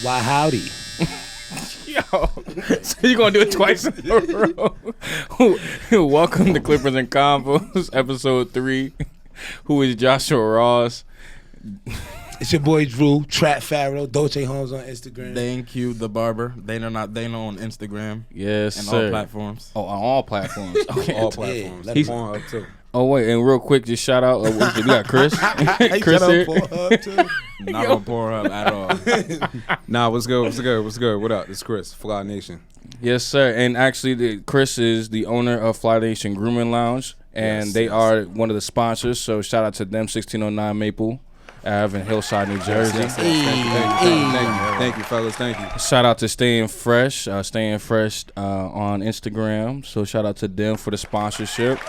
Why howdy. Yo, so you gonna do it twice in a row? Welcome to Clippers and Convos, episode 3. Who is Joshua Ross? It's your boy Drew, Trap Pharaoh, Dolce Holmes on Instagram. Thank you, the barber. They know on Instagram. Yes, and sir. all platforms. Oh, on all platforms. Okay. All platforms. Yeah, Let him on up too. Oh wait, and real quick, just shout out. We got Chris. Chris here. Not on Pornhub at all. Nah, what's good? What's good? What's good? What up? It's Chris, Fly Nation. Yes, sir. And actually, Chris is the owner of Fly Nation Grooming Lounge, and they are one of the sponsors. So shout out to them, 1609 Maple Ave in Hillside, New Jersey. Yes. Thank you, fellas. Thank you. Shout out to Staying Fresh on Instagram. So shout out to them for the sponsorship.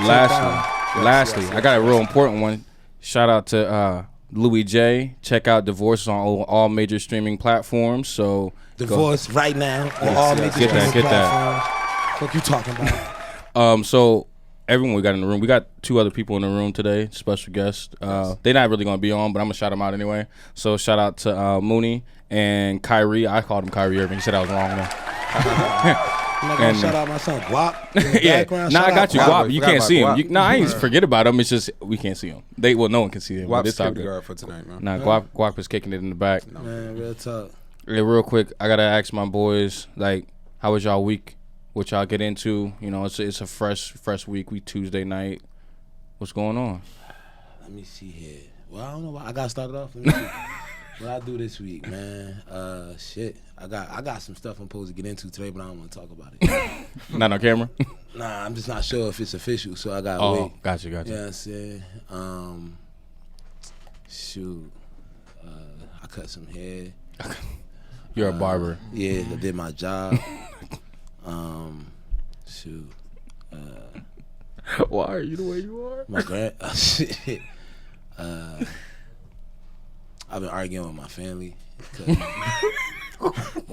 Lastly, I got a real important one. Shout out to Louis J. Check out Divorce on all major streaming platforms. So Divorce right now on all major streaming platforms. What you talking about? So everyone we got in the room, we got 2 other people in the room today, special guests. They're not really gonna be on, but I'm gonna shout them out anyway. So shout out to Mooney and Kyrie. I called him Kyrie Irving. He said I was wrong though. I'm not gonna shout out my son Guap. Yeah, I got you, Guap. You can't see him. I ain't forget about him. It's just we can't see him. No one can see him. Guap's security guard for tonight, man. Nah, Guap was kicking it in the back. Man, real talk. Yeah, real quick, I gotta ask my boys, like, how was y'all week? What y'all get into? You know, it's a fresh week. We Tuesday night. What's going on? Let me see here. Well, I don't know why I got started off. Let me see. What I do this week, man? Shit. I got some stuff I'm supposed to get into today, but I don't want to talk about it. Not on camera? Nah, I'm just not sure if it's official, so I gotta wait. Oh, gotcha. You know what I'm saying? Shoot. I cut some hair. You're a barber. Yeah, I did my job. Shoot. Why are you the way you are? My shit. I've been arguing with my family.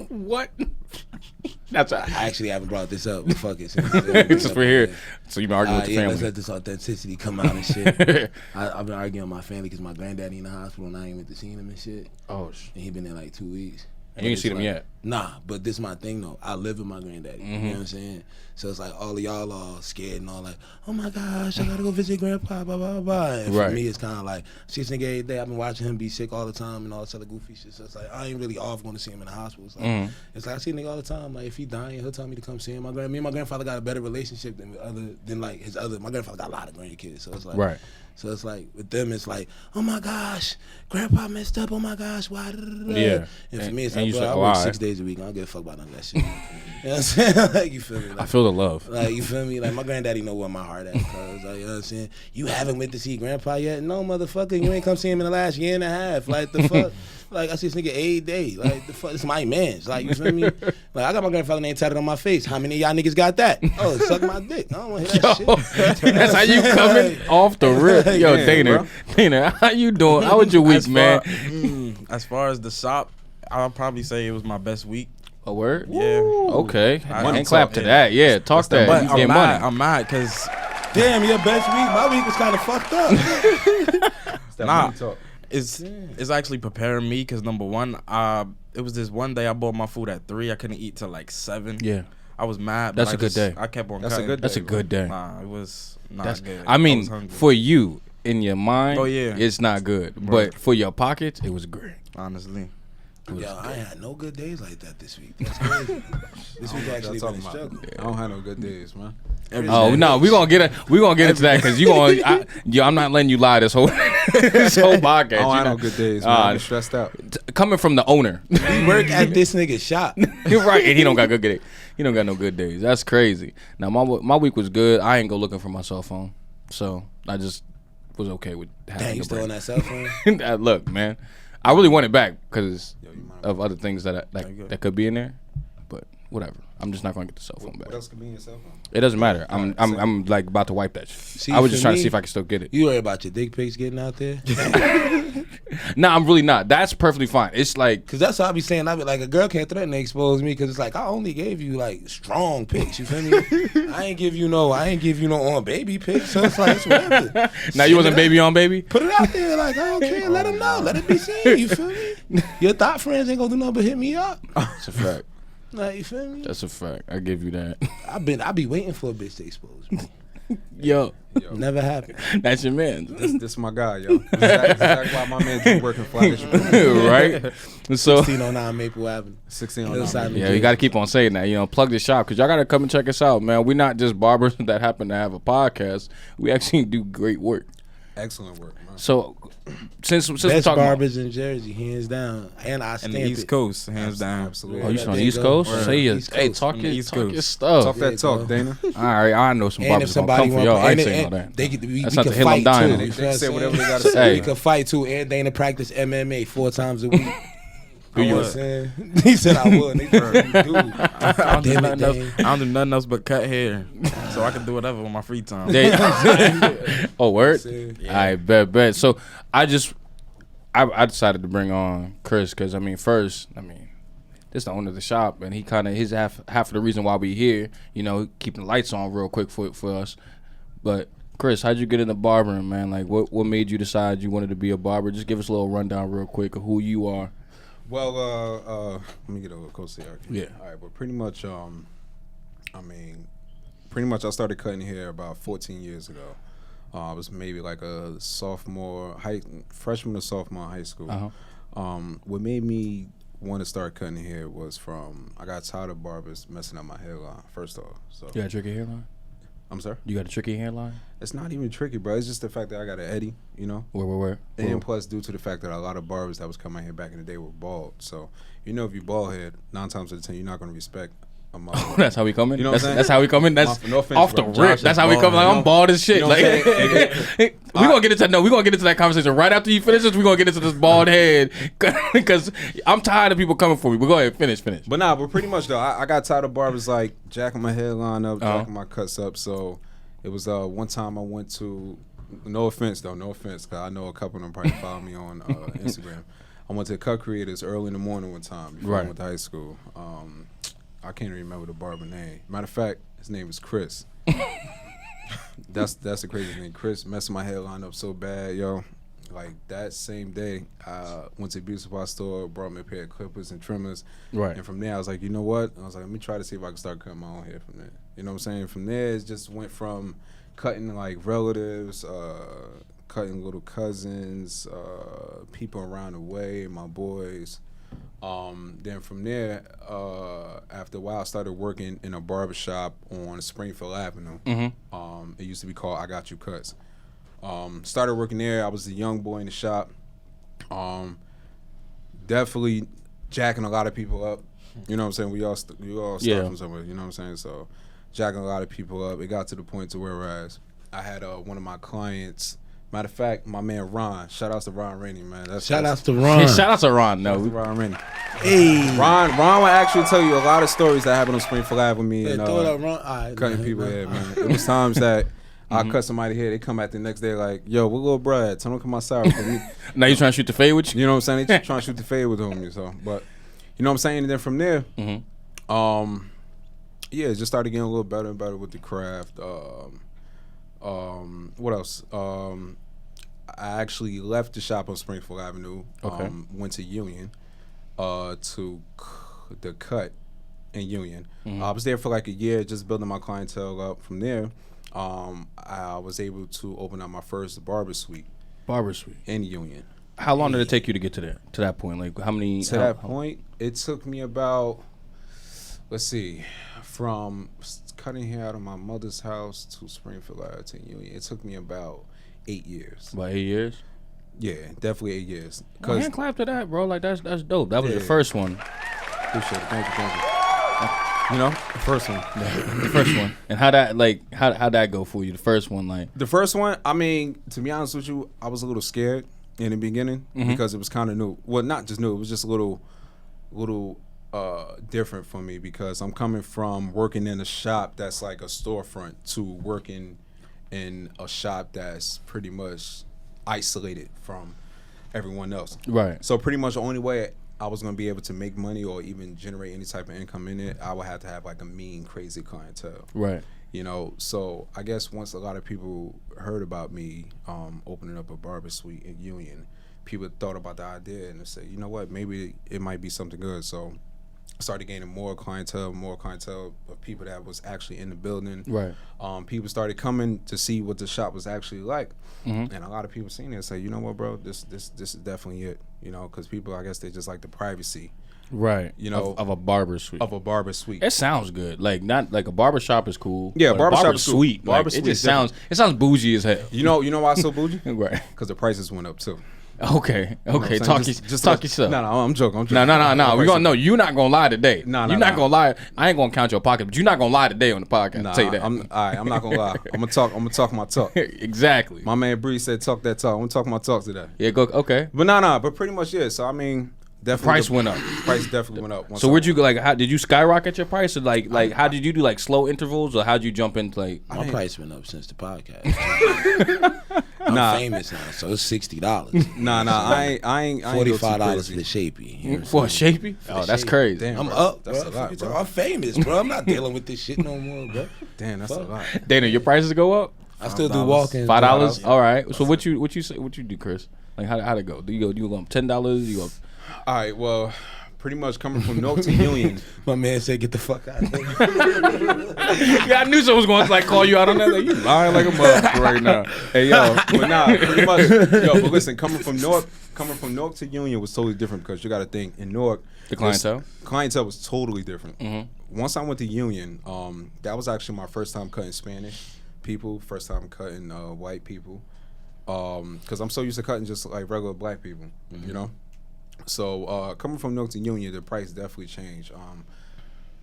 What? That's I actually haven't brought this up, but fuck it. It's just we're here. So you've been arguing with your family. Let's let this authenticity come out and shit. I've been arguing with my family because my granddaddy in the hospital and I ain't went to see him and shit. Oh, and he been there like 2 weeks. And you ain't seen him yet? Nah, but this is my thing though. I live with my granddaddy. You know what I'm saying? So it's like all of y'all are scared and all like, oh my gosh, I gotta go visit grandpa, blah, blah, blah. And for me, it's kind of like, see this nigga every day. I've been watching him be sick all the time and all this other goofy shit. So it's like, I ain't really off going to see him in the hospital. It's like I see a nigga all the time. Like if he dying, he'll tell me to come see him. Me and my grandfather got a better relationship than like his other. My grandfather got a lot of grandkids. So it's like, right. So it's like with them, it's like, oh my gosh, grandpa messed up. Oh my gosh, why? Yeah. And for me, it's like, bro, I work 6 days a week. I don't give a fuck about none of that shit. You know what I'm saying? Like, you feel me? Like, I feel the love. Like, you feel me? Like, my granddaddy know where my heart at. Cause, like, you know what I'm saying? You haven't went to see grandpa yet? No, motherfucker. You ain't come see him in the last year and a half. Like, the fuck? Like, I see this nigga every day. Like, the fuck? It's my man's. Like, you feel me? Like, I got my grandfather name tatted on my face. How many of y'all niggas got that? Oh, suck my dick. I don't want to hear that shit. That's how you coming off the rip. Yo, Dana, how you doing? How was your week, man? As far as the shop, I'll probably say it was my best week. A word? Yeah. Okay. I Clap to that. Yeah, talk that. But You get money. I'm mad because Damn, your best week? My week was kind of fucked up. It's actually preparing me because number one, it was this one day I bought my food at 3. I couldn't eat till like 7. Yeah. I was mad. That's a good day. I kept on That's cutting. a good day. That's a good day. Nah, it was not good. I mean, for you, in your mind, yeah, it's not good. Right. But for your pockets, it was great. Honestly. Yo, I ain't had no good days like that this week. That's crazy. This week actually been a struggle. I don't have no good days, man. No, we gonna get into that because I'm not letting you lie this whole podcast. I don't have no good days, man. I'm stressed out. Coming from the owner, We work at this nigga's shop. you're right, and he don't got good days. He don't got no good days. That's crazy. Now my week was good. I ain't go looking for my cell phone, so I just was okay with having Dang, you a still on break. that cell phone? Look, man, I really want it back because of other things that could be in there. But whatever. I'm just not gonna get the cell phone back. What else could be in your cell phone? It doesn't matter. I'm like about to wipe that shit. See, I was just for trying to me, see if I can still get it. You worry about your dick pics getting out there? No, I'm really not. That's perfectly fine. It's like, Cause that's what I be saying. I be like, a girl can't threaten to expose me, cause it's like I only gave you like strong pics. You feel me? I ain't give you no on baby pics. So it's like it's whatever. now you wasn't baby on baby. Put it out there, like I don't care. Let them know. Let it be seen. You feel me? Your thought friends ain't gonna do nothing but hit me up. That's a fact. Like, you feel me? That's a fact. I give you that. I be waiting for a bitch to expose me. Yo, Never happened. that's your man. This my guy, yo. That's why my man's been working flat. Right? So 1609 Maple Avenue. 1609. yeah, you got to keep on saying that. You know, plug the shop because y'all got to come and check us out, man. We're not just barbers that happen to have a podcast. We actually do great work. Excellent work, man. So since we're Best talking barbers in Jersey, hands down, and I In stamp the East it. Coast, hands down. Absolutely. oh, you Yeah, from the there East you go. Coast? Word. Say your, East hey, Coast. talk From your, the East talk your Coast. stuff. Talk that There you talk, go. Dana. All right, I know some And if barbers gonna somebody come for want, y'all. I ain't and, saying all and that. they could, we That's can not the hill I'm fight dying too. on. You They feel what I'm say whatever saying? they gotta say. We could fight too. And Dana practice MMA 4 times a week. Do You know you? what I'm saying? He said I would. They said, dude. I don't do Damn it, nothing else. Dane. I don't do nothing else but cut hair, so I can do whatever with my free time. Oh, word? Yeah. I bet. So I decided to bring on Chris because this is the owner of the shop, and he's half of the reason why we here. You know, keeping the lights on real quick for us. But Chris, how'd you get into barbering, man? Like, what made you decide you wanted to be a barber? Just give us a little rundown real quick of who you are. Well, let me get a little closer here. Yeah. All right, but pretty much, I started cutting hair about 14 years ago. I was maybe like a freshman or sophomore in high school. Uh-huh. What made me want to start cutting hair was I got tired of barbers messing up my hairline, first off. So You got a tricky hairline? I'm sorry? You got a tricky hairline? It's not even tricky, bro. It's just the fact that I got an Eddie, you know? Where? And plus, due to the fact that a lot of barbers that was coming here back in the day were bald. So, if you bald head, 9 times out of 10, you're not going to respect a mother. That's how we come in? You know what I'm saying? That's how we come in? That's No offense, off the bro. rip. Josh That's is how we come in. Like, bald, I'm bald as shit. You know what I'm Like, we're going to get into that conversation right after you finish this. We're going to get into this bald head because I'm tired of people coming for me. But go ahead, finish. But pretty much, though, I got tired of barbers, like, jacking my hairline up, Uh-huh. jacking my cuts up. So, it was one time I went to, no offense, because I know a couple of them probably follow me on Instagram. I went to Cut Creators early in the morning one time before I Right. went to high school. I can't even remember the barber name. Matter of fact, his name is Chris. That's the crazy thing. Chris messed my hairline up so bad, yo. Like, that same day, I went to the beauty supply store, brought me a pair of clippers and trimmers. Right. And from there, I was like, you know what? I was like, let me try to see if I can start cutting my own hair from there. You know what I'm saying? From there, it just went from cutting, like, relatives, cutting little cousins, people around the way, my boys. Then from there, after a while, I started working in a barbershop on Springfield Avenue. Mm-hmm. It used to be called I Got You Cuts. Started working there. I was a young boy in the shop. Definitely jacking a lot of people up. You know what I'm saying? We all start from somewhere. You know what I'm saying? So jacking a lot of people up. It got to the point to whereas I had one of my clients. Matter of fact, my man Ron. Shout outs to Ron Rainey, man. Shout outs to Ron. Hey, shout out to Ron. Shout out to No. Ron Rainey. Hey. Ron will actually tell you a lot of stories that happened on Springfield Ave with me Hey, and throw it up, Ron. All right, cutting man. people head, man. It was times that I cut somebody here, they come back the next day like, yo, what little bro at? Tell him to come outside for me. Now you trying to shoot the fade with you? You know what I'm saying? They just trying to shoot the fade with homie. So, but you know what I'm saying? And then from there, yeah, it just started getting a little better and better with the craft. What else? I actually left the shop on Springfield Avenue. Okay. Went to Union to the cut in Union. I was there for like a year, just building my clientele up. From there, I was able to open up my first barber suite in Union. How long did it take you to get to that point? Like how many? To that point, it took me about, let's see, from cutting hair out of my mother's house to Springfield Ave to Union, it took me about 8 years. About 8 years? Yeah, definitely 8 years. Well, hand clap to that, bro. Like that's dope. That was your first one. Appreciate it. Thank you. You know, the first one. The first one. And how that go for you? The first one, like the first one. I mean, to be honest with you, I was a little scared in the beginning because it was kind of new. Well, not just new. It was just a little different for me because I'm coming from working in a shop that's like a storefront to working in a shop that's pretty much isolated from everyone else. Right. So pretty much the only way I was gonna be able to make money or even generate any type of income in it, I would have to have like a mean, crazy clientele. Right. You know, so I guess once a lot of people heard about me opening up a barber suite in Union, people thought about the idea and they said, you know what, maybe it might be something good. So I started gaining more clientele of people that was actually in the building. Right. People started coming to see what the shop was actually like. And a lot of people seen it and say, you know what, bro, this is definitely it. You know, because people, I guess they just like the privacy. Right. You know, of a barber suite. Of a barber suite. It sounds good. Like not like a barber shop is cool. Yeah, barber is cool. sweet. Barber Like, suite it just sounds bougie as hell. You know why it's so bougie? Right. Because the prices went up too. Okay. You know what I'm Talk saying? talk yourself. No, I'm joking. No. We gonna know you're not gonna lie today. No, you're not gonna lie. I ain't gonna count your pocket, but you're not gonna lie today on the podcast. Nah, I'll tell you that. I'm not gonna lie. I'm gonna talk my talk. Exactly. My man Bree said talk that talk. I'm gonna talk my talk today. Yeah. Go. Okay. But but pretty much yeah. So I mean, definitely Price went up. Price definitely went up. So where'd you go? Like, how did you skyrocket your price? Or like how did you do like slow intervals, or how'd you jump into like? My price went up since the podcast. I'm famous now, so it's $60. Nah, I ain't $45 for the shapey. You know For a shapey? Oh, that's crazy. Damn, I'm bro. up, That's bro. a lot, bro. I'm famous, bro. I'm not dealing with this shit no more, bro. Damn, that's a lot. Dana, your prices go up? I still do walk-ins. $5? All right. So what you do, Chris? Like how'd it go? Do you go up $10? You go up? All right, well, pretty much coming from Newark to Union. My man said, "Get the fuck out of here." Yeah, I knew someone was going to like call you out on that. Like, you lying like a motherfucker right now. Hey yo, but nah, pretty much. But listen, coming from Newark to Union was totally different because you got to think in Newark, The clientele was totally different. Once I went to Union, that was actually my first time cutting Spanish people, first time cutting white people, because I'm so used to cutting just like regular black people, you know. So coming from Newark to Union, the price definitely changed.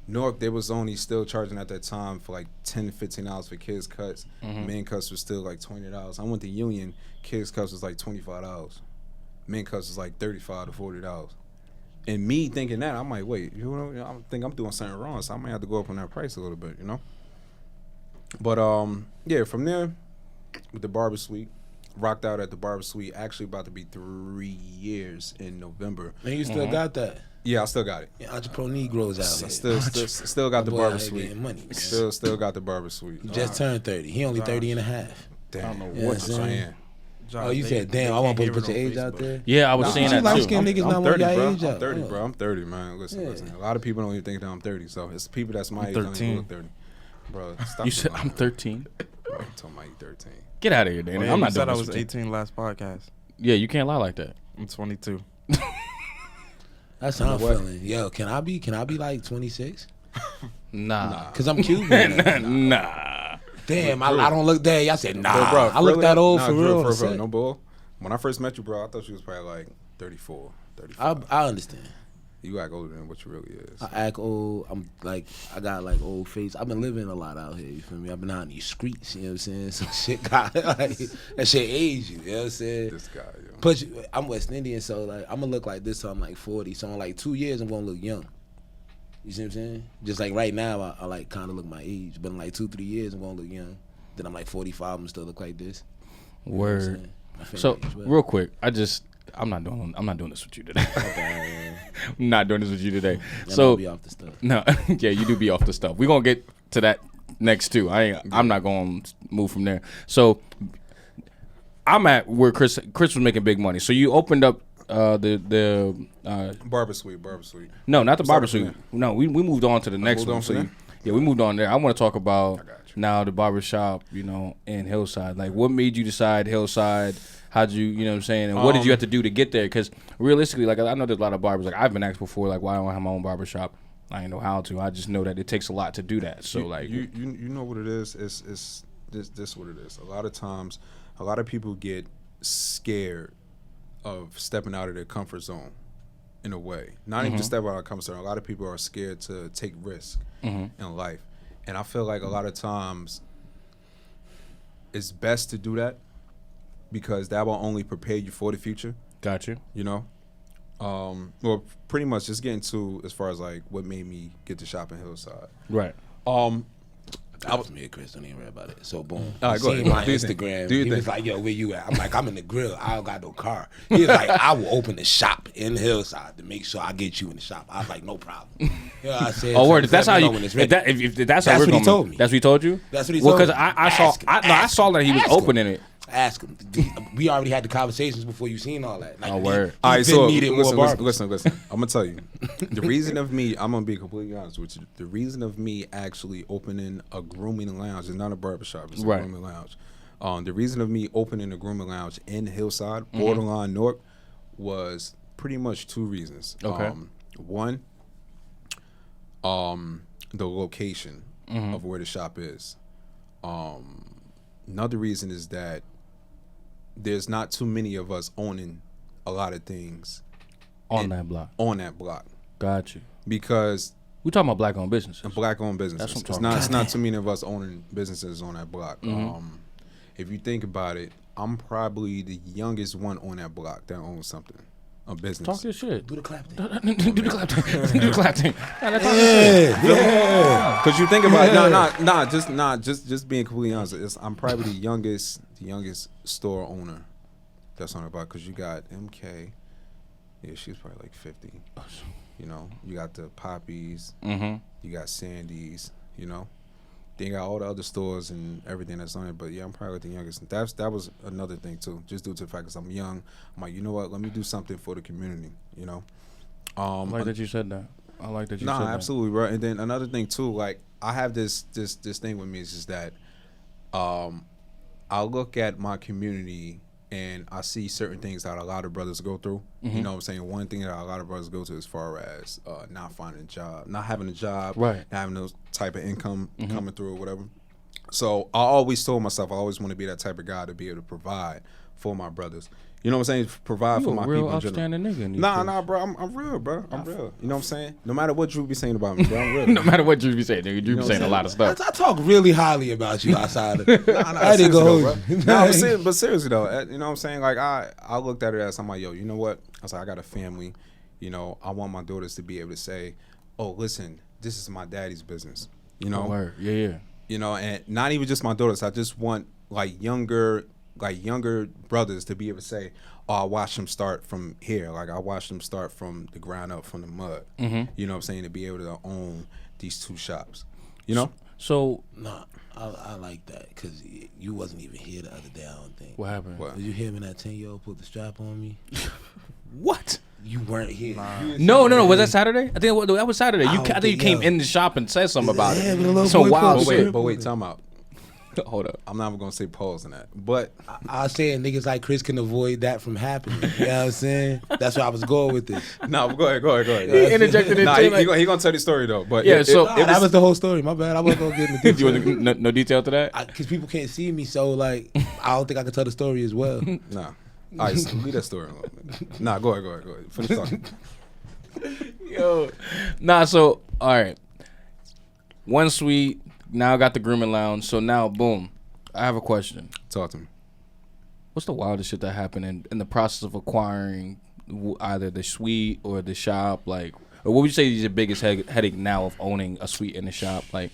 Newark, they was only still charging at that time for like $10 to $15 for kids cuts. Men cuts was still like $20. I went to Union, kids cuts was like $25. Men cuts was like $35 to $40. And me thinking that, I'm like, wait, you know, I think I'm doing something wrong, so I might have to go up on that price a little bit, you know. But yeah, from there with the barber suite. Rocked out at the barber suite. Actually, about to be 3 years in November. And you still got that? Yeah, I still got it. Yeah, entrepreneur Negroes out here. Still got the barber suite. Money, still got the barber suite. He just turned 30. He only 30 and a half. Damn. I don't know Yeah, what you're saying. Oh, you said, damn, I want to put your age out there? Yeah, I was saying that light too. skinned niggas not I'm want 30, your bro. age I'm out. 30, bro. I'm 30, man. Listen. A lot of people don't even think that I'm 30. So it's people that's my age don't even look 30. Bro, stop. You said I'm 13. Bro, I'm talking about you 13. Get out of here, Dana. Well, I'm you not said doing I this was with you. 18 last podcast. Yeah, you can't lie like that. I'm 22. That's how I'm feeling. Yo, can I be like 26? Nah. Because I'm Cuban. Nah. Damn, I don't look that. Y'all said, nah. Bro, I look that old for real. No bull. When I first met you, bro, I thought you was probably like 34, 35. I understand. You act older than what you really is. I act old. I'm like, I got like old face. I've been living a lot out here. You feel me? I've been out in these streets. You know what I'm saying? Some shit got like that shit age you. You know what I'm saying? This guy, yo. But I'm West Indian, so like I'm gonna look like this till I'm like 40. So in like 2 years, I'm gonna look young. You see what I'm saying? Just like right now, I like kind of look my age. But in like 2-3 years, I'm gonna look young. Then I'm like 45. I'm still look like this. You know Word. So real quick, I'm not doing this with you today. I'm not doing this with you today. So be off the stuff. No, yeah, you do be off the stuff. We're gonna get to that next too. I'm not gonna move from there. So I'm at where Chris was making big money. So you opened up the barber suite. No, not the barber suite. No, we moved on to the next one. So yeah, we moved on there. I want to talk about now the barber shop, you know, in Hillside. Like, what made you decide Hillside? How'd you, you know what I'm saying? And what did you have to do to get there? Because realistically, like, I know there's a lot of barbers. Like, I've been asked before, like, why don't I have my own barber shop? I didn't know how to. I just know that it takes a lot to do that. So, you know what it is? It's this what it is. A lot of times, a lot of people get scared of stepping out of their comfort zone in a way. Not even just step out of comfort zone. A lot of people are scared to take risks in life. And I feel like a lot of times it's best to do that because that will only prepare you for the future. Got you. You know? Well, pretty much just getting to as far as like what made me get to shop in Hillside. Right. That was me and Chris. Don't even worry about it. So boom. All right, go Seen ahead. my Do your thing. Instagram. Do your He thing. was like, "Yo, where you at?" I'm like, "I'm in the grill. I don't got no car." He was like, "I will open the shop in Hillside to make sure I get you in the shop." I was like, "No problem." Yeah, I said. Oh, so word. If that's let how me you. know when it's If, ready. that, if that's how That's we're what he going. told me. That's what he told you. That's what he Well, told because me. I saw that he was Ask him. opening it. Ask him. We already had the conversations before you seen all that. Like, Oh, word. All right, He's so been needed more barbers. listen. I'm gonna tell you, the reason of me, I'm gonna be completely honest with you. The reason of me actually opening a grooming lounge is not a barbershop, it's a Right. grooming lounge. The reason of me opening a grooming lounge in Hillside, borderline Newark, was pretty much two reasons. Okay. One, the location of where the shop is. Another reason is that there's not too many of us owning a lot of things On that block. on that block Got you. because We talking about black-owned businesses. black-owned businesses. That's what I'm It's not too many of us owning businesses on that block. If you think about it, I'm probably the youngest one on that block that owns something, a business. Talk your shit. Do the clap thing. Do the clap thing. Do the clap thing. Because you think about it, just being completely honest, I'm probably the youngest store owner that's on the block. Because you got MK, yeah, she's probably like 50. You know, you got the Poppies, you got Sandy's, you know. Then you got all the other stores and everything that's on it. But yeah, I'm probably the youngest. That was another thing too, just due to the fact that I'm young. I'm like, you know what? Let me do something for the community. You know. I like that you said that. I like that you said that. Nah, absolutely right. And then another thing too, like I have this thing with me is just that, I look at my community and I see certain things that a lot of brothers go through. You know what I'm saying? One thing that a lot of brothers go to as far as not finding a job, not having a job, Right. not having those type of income coming through or whatever. So I always told myself I always want to be that type of guy to be able to provide for my brothers. You know what I'm saying? Provide You for a my real people in general. upstanding nigga. in these Nah, streets. bro. I'm real, bro. I'm real. You know what I'm saying? No matter what you be saying about me, bro, I'm real. No matter what you be saying, nigga, you be know saying a lot of stuff. I talk really highly about you outside of. I didn't go hold you. but seriously though, you know what I'm saying? Like I looked at it as I'm like, yo, you know what? I was like, I got a family. You know, I want my daughters to be able to say, oh, listen, this is my daddy's business. You know, Word. Yeah. you know, and not even just my daughters. I just want like younger brothers to be able to say, oh, I watched them start from here. Like I watched them start from the ground up, from the mud. You know what I'm saying? To be able to own these two shops. You know? So Nah, I like that because you wasn't even here the other day. I don't think. what happened? What? Did you hear when that 10-year-old put the strap on me? What? You weren't here. No. Was that Saturday? I think that was Saturday. I think you came yo. in the shop and said something about Yeah, it. but a little So boy wild pulled the shit. strip. But wait, time out. Hold up. I'm not even gonna say pause on that. But I was saying niggas like Chris can avoid that from happening. You know what I'm saying? That's where I was going with this. no, go ahead. He interjected Nah, into he gonna tell the story though. But Yeah, so- Nah, that was the whole story. My bad. I wasn't gonna get into You detail. want no detail to that? Because people can't see me, so like I don't think I can tell the story as well. nah. All right, so leave that story alone. Nah, go ahead. Finish talking. Yo. Nah, so all right. One suite, now got the grooming lounge. So now boom. I have a question. Talk to me. What's the wildest shit that happened in the process of acquiring either the suite or the shop? Like, or what would you say is your biggest headache now of owning a suite in the shop? Like,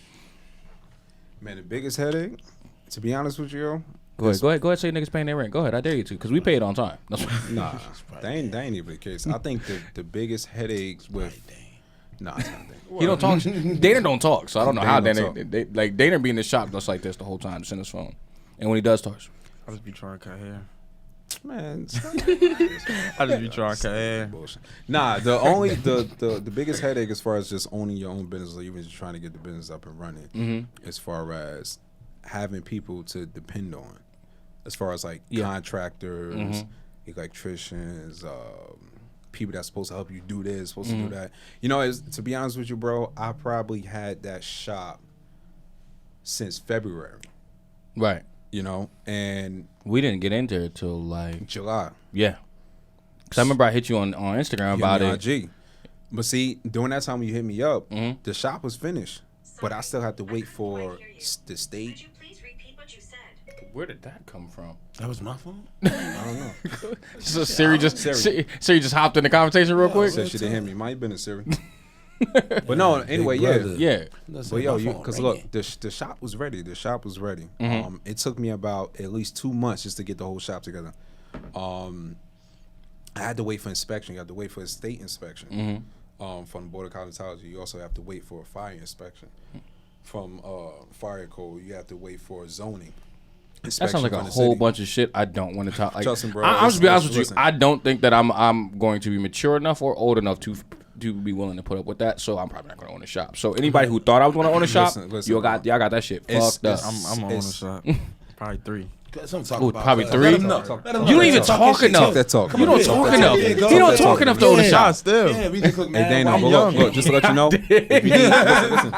Man, the biggest headache, to be honest with you, go ahead, say niggas paying their rent. Go ahead, I dare you to, because we paid on time. That's what, nah, that ain't even the case. I think the biggest headaches with nah, it's not that. he don't talk. Dana don't talk, so I don't know how Dana Dana. don't Like Dana be in the shop just like this the whole time, just in his phone. And when he does talk, I just be trying to cut hair. Man, I just be trying to cut hair. bullshit. Nah, the biggest headache as far as just owning your own business or even just trying to get the business up and running, as far as having people to depend on, as far as like contractors, electricians, people that's supposed to help you do this, supposed to do that. You know, to be honest with you, bro, I probably had that shop since February. right? You know, and We didn't get into it till like July. yeah. Cause I remember I hit you on Instagram about it. IG. But see, during that time when you hit me up, the shop was finished, but I still had to wait for the state. Could you please repeat what you said? Where did that come from? That was my phone. I don't know. So Siri just hopped in the conversation real quick. Said she didn't hear me. Might have been a Siri. But no, anyway, Yeah. But yo, because look, the shop was ready. The shop was ready. Mm-hmm. It took me about at least 2 months just to get the whole shop together. I had to wait for inspection. You have to wait for a state inspection from the Board of Cosmetology. You also have to wait for a fire inspection from fire code. You have to wait for zoning. That sounds like a whole bunch of shit I don't want to talk. Like, Trust me, bro. I'm just be honest with you. Listen. I don't think that I'm going to be mature enough or old enough to be willing to put up with that. So I'm probably not going to own a shop. So anybody who thought I was going to own a shop, y'all got that shit fucked up. I'm gonna own a shop. Probably 3. Probably 3. You don't even talk enough. That talk. You don't talk enough. You don't talk enough to own a shop. Still. Yeah, we just look mad. Hey, Dana, I'm but young. look, just to let you know, if you need, listen,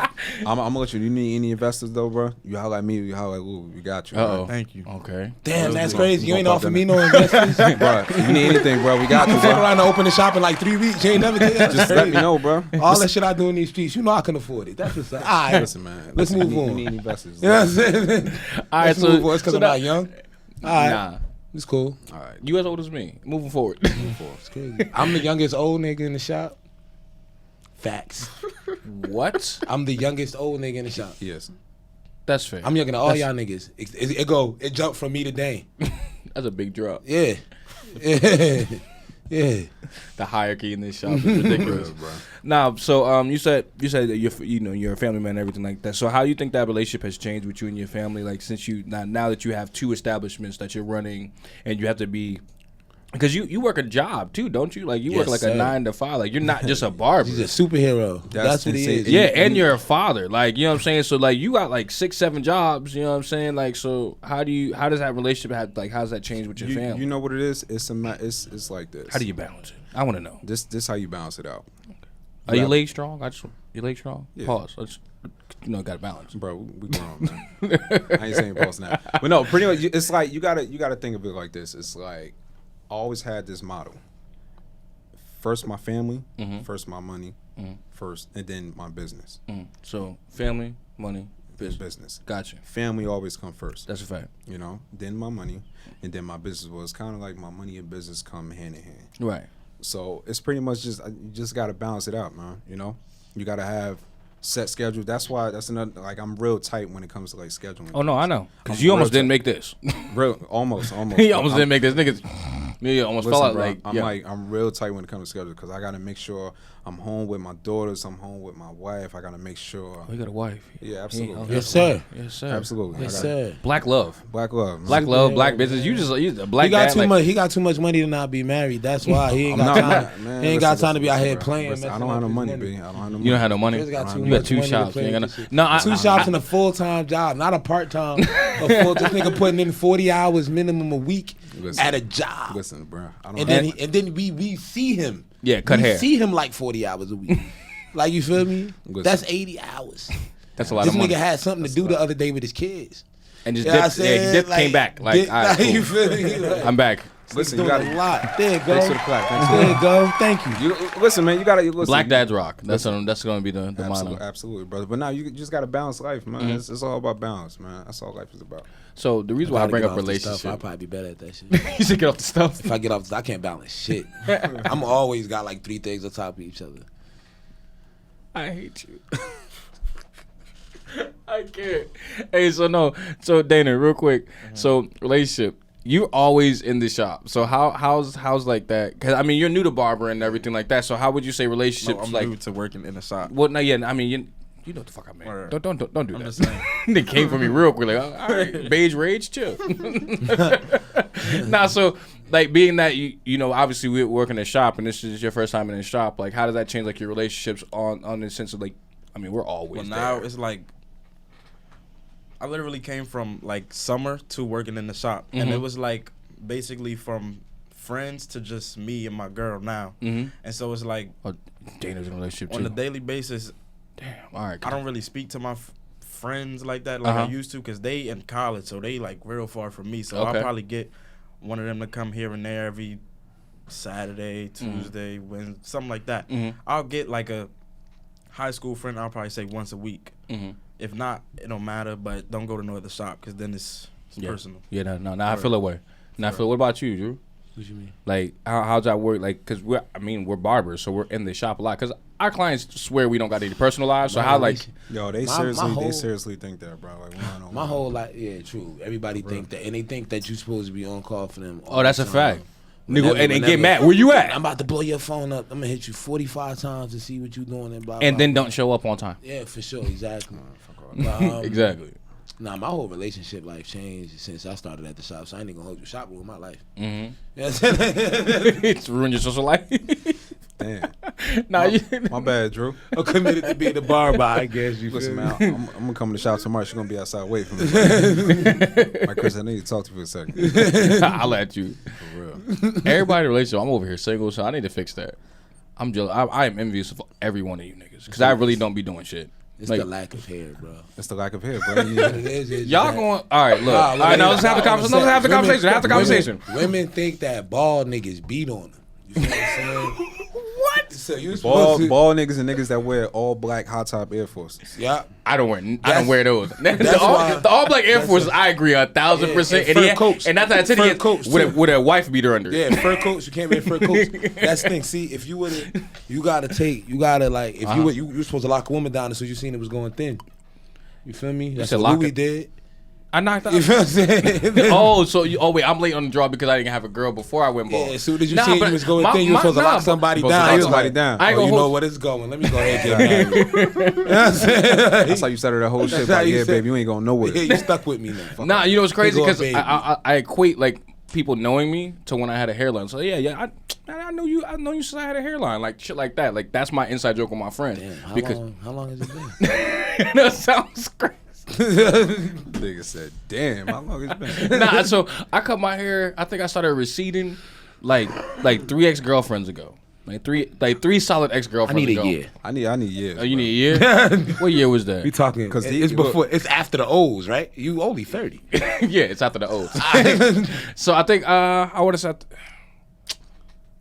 I'm gonna let you. You need any investors though, bro? You holler at me. You holler at Lou. We got you. Uh-oh. Thank you. Okay. Damn, that's crazy. You ain't offer me no investments. Bro, if you need anything, bro, we got you. You fuck Bro. around to open the shop in like 3 weeks. You ain't never did that. Just let me know, bro. All that shit I do in these streets, you know I can afford it. That's what's up. All right. Listen, man. Let's move You on. need investors. You know what I'm saying? All right. Let's move on. It's because I'm not young. All right. Nah. It's cool. All right. You as old as me. Moving forward. It's crazy. I'm the youngest old nigga in the shop. Facts. What? I'm the youngest old nigga in the shop. Yes. That's fair. I'm younger than all y'all niggas. It jumped from me to Dane. That's a big drop. Yeah. Yeah. Yeah. The hierarchy in this shop is ridiculous, bro. Now, so you said that you're a family man and everything like that. So how do you think that relationship has changed with you and your family? Like since now that you have 2 establishments that you're running and you have to be, because you work a job too, don't you? Like you work like a 9 to 5. Like you're not just a barber. He's a superhero. That's what he is. Yeah, and you're a father. Like, you know what I'm saying? So like you got like 6, 7 jobs, you know what I'm saying? Like, so how does that relationship how does that change with your family? You know what it is? It's like this. How do you balance it? I want to know. This how you balance it out. Are your legs strong? Your legs strong? Yeah. Pause. Got to balance. Bro, we grown, man. I ain't saying pause now. But no, pretty much it's like you gotta think of it like this. It's like I always had this motto. First my family, first my money, first, and then my business. So family, money, Business. Gotcha. Family always come first. That's a fact. You know, then my money, and then my business. Well, it's kind of like my money and business come hand in hand. Right. So it's pretty much you just got to balance it out, man. You know, you got to have set schedule. That's another, like, I'm real tight when it comes to like scheduling. Oh no, I know. Because you almost didn't make this. Real, almost. He almost didn't make this. Niggas, you almost fell out. Bro, like, I'm real tight when it comes to schedule because I got to make sure I'm home with my daughters. I'm home with my wife. I got to make sure. Oh, you got a wife. Yeah, absolutely. Yes, sir. Yes, sir. Absolutely. Yes, sir. Black love. Black love. Man. Black love, black business. You a black He got dad, too like, much. He got too much money to not be married. That's why he ain't I'm got not time. mad, man. He ain't got time to be out here bro. playing. Listen, I messing don't up have no his money, B. I don't have no money. You don't have no money. He's got too You much got 2 money to shops. play You ain't with got this shit. no. 2 shops and a full-time job, not a part-time. This nigga putting in 40 hours minimum a week at a job. Listen, bro. I don't And then we see him. Yeah, cut we hair. see him like 40 hours a week. Like, you feel me? Listen. That's 80 hours. That's a lot This of money. nigga had something to do the other day with his kids. And just You know what I'm dipped, saying? he dipped, Like, came back. Like, all right, you cool. feel me? Like, I'm back. Listen, doing you got a lot. There you go. Thanks for the clap. Thanks for There the you go. Thank you. Listen, man. You gotta listen. Black dads rock. That's going to be the motto. Absolutely, brother. But now you just gotta balance life, man. It's all about balance, man. That's all life is about. So the reason why I bring up I'll relationship, probably be better at that shit. you should get off the stuff. If I get off, I can't balance shit. I'm always got like 3 things on top of each other. I hate you. I can't. Hey, so Dana, real quick. So relationship, you always in the shop. So how's like that? Because I mean, you're new to barber and everything like that. So how would you say relationships? No, I'm like new to working in the shop. Well, no, yeah. I mean, you know what the fuck I mean. Right. Don't do I'm that. just saying. They came for me real quick. Like, all right, beige rage, chill. Nah, so like being that you know, obviously we work in the shop, and this is your first time in the shop. Like, how does that change like your relationships on the sense of like, I mean, we're always now there. it's like I literally came from like summer to working in the shop, and it was like basically from friends to just me and my girl now, and so it's like Dana's in a relationship on too. a daily basis. Damn. All right. I don't really speak to my friends like that like I used to because they in college, so they like real far from me. So I'll probably get one of them to come here and there every Saturday, Tuesday, Wednesday, something like that. I'll get like a high school friend. I'll probably say once a week. If not, it don't matter. But don't go to no other shop because then it's It's personal. Yeah, no, I feel that way. What about you, Drew? What you mean? Like, how's that work? Like, cause we're barbers, so we're in the shop a lot. Cause our clients swear we don't got any personal lives. So how like, they seriously think that, bro. Like, my whole life, yeah, true. Everybody think that, and they think that you supposed to be on call for them. Oh, that's a fact. Nigga, and they get mad. Where you at? I'm about to blow your phone up. I'm gonna hit you 45 times to see what you doing and blah. And blah, then blah. Don't show up on time. Yeah, for sure, exactly. But, exactly. Nah, my whole relationship life changed since I started at the shop, so I ain't even gonna hold you. Shop ruined my life. Mm-hmm. Yeah, it's ruined your social life. Damn. My bad, Drew. I'm committed to being the barber, I guess. You listen, man. I'm gonna come to the shop tomorrow. She's gonna be outside waiting for me. Like, Chris, I need to talk to you for a second. I'll at you. For real. Everybody in a relationship. I'm over here single, so I need to fix that. I'm jealous. I am envious of every one of you niggas because I really don't be doing shit. It's like, the lack of hair, bro. It's the lack of hair, bro. Y'all going? All right, look. All right, now let's have the conversation. Let's have the conversation. Have the conversation. Women think that bald niggas beat on them. You feel what I'm saying? What? So you bald niggas and niggas that wear all black hot top Air Forces. Yeah, I don't wear those. The all black Air Forces, I agree 1,000%. And that's how I tell you with a wife beater under. Yeah, fur coats. You can't wear fur coats. That's the thing. See, if you would, you gotta like, if you were supposed to lock a woman down as soon as you seen it was going thin. You feel me? That's what Louis did. I knocked out. You feel what I'm saying? Wait, I'm late on the draw because I didn't have a girl before I went bald. Yeah, as soon as you see you was going thin, you were supposed to lock somebody down. I ain't you know what it's going. Let me go ahead and get married. You know what I'm saying? That's how you started that whole shit. Like, yeah, baby, you ain't going nowhere. Yeah, you stuck with me now. Nah, you know what's crazy? Because I equate like people knowing me to when I had a hairline. So yeah, I know you since I had a hairline, like shit like that. Like that's my inside joke with my friend. Damn, how long has it been? That sounds crazy. Nigga said, "Damn, how long it's been?" Nah, so I cut my hair. I think I started receding like 3 ex-girlfriends ago. Like three solid ex-girlfriends ago. I need a year. I need years. Oh, you need a year? What year was that? We talking because it's before. It's after the O's, right? You only 30. Yeah, it's after the O's. So I think I would have said.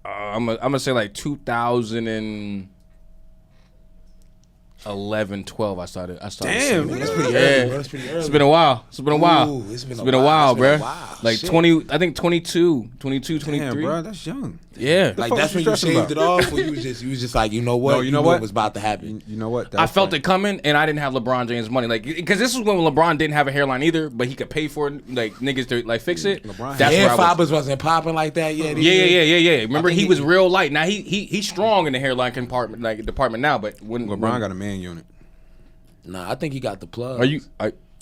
I'm gonna say like 2011, 12. I started. Damn, that's pretty early. That's pretty early. It's been a while. It's been a while. Ooh, it's been a while, bro. Like shit. 20. I think 22, 23. Damn, bro, that's young. Yeah, like that's when you shaved it off, or you was just like, you know what? No, you know what was about to happen. You know what? I felt it coming, and I didn't have LeBron James money, like because this is when LeBron didn't have a hairline either, but he could pay for it, like niggas to like fix it. LeBron, that's hair fibers wasn't popping like that yet. Yeah. Remember, he was real light. Now he's strong in the hairline department now, but when LeBron got a man unit. Nah, I think he got the plug.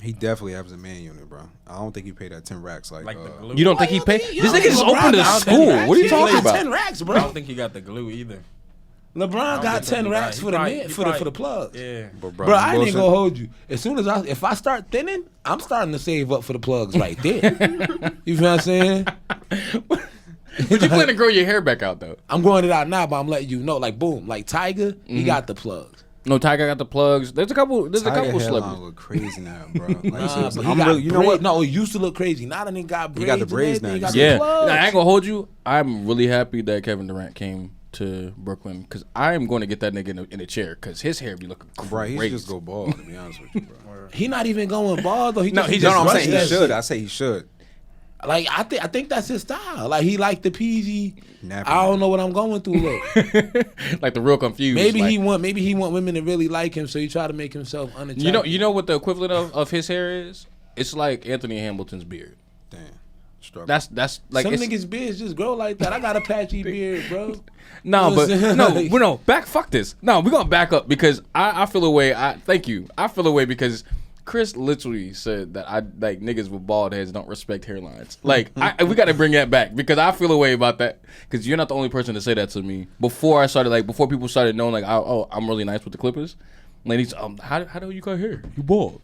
He definitely has a man unit, bro. I don't think he paid that 10 racks. Like the glue. You don't think he paid? This nigga just opened a school. What are you talking about? 10 racks, bro. I don't think he got the glue either. LeBron got 10 racks for the plugs. Yeah, bro, I ain't gonna hold you. As soon as if I start thinning, I'm starting to save up for the plugs right there. You feel what I'm saying? But you plan to grow your hair back out though? I'm growing it out now, but I'm letting you know. Like boom, like Tiger, he got the plugs. No, Tiger got the plugs. There's a couple celebrities. Look crazy now, bro. Like, you know what? No, it used to look crazy. Now that he got braids. He got the braids now. I ain't gonna hold you. I'm really happy that Kevin Durant came to Brooklyn because I am going to get that nigga in a chair because his hair be looking crazy. Bro, he should just go bald. To be honest with you, bro. He not even going bald though. I'm saying he should. I say he should. Like I think that's his style. Like he like the PG. Nappy. I don't know what I'm going through. Look, like the real confused. Maybe he want women to really like him, so he try to make himself unattractive. You know what the equivalent of his hair is? It's like Anthony Hamilton's beard. Damn, struggle. That's like some niggas' beards just grow like that. I got a patchy beard, bro. No. Fuck this. No, we're gonna back up because I feel a way. Thank you. I feel a way because Chris literally said that I like niggas with bald heads don't respect hairlines. Like we got to bring that back because I feel a way about that because you're not the only person to say that to me. Before people started knowing like I'm really nice with the clippers. Ladies, how do you cut hair? You bald.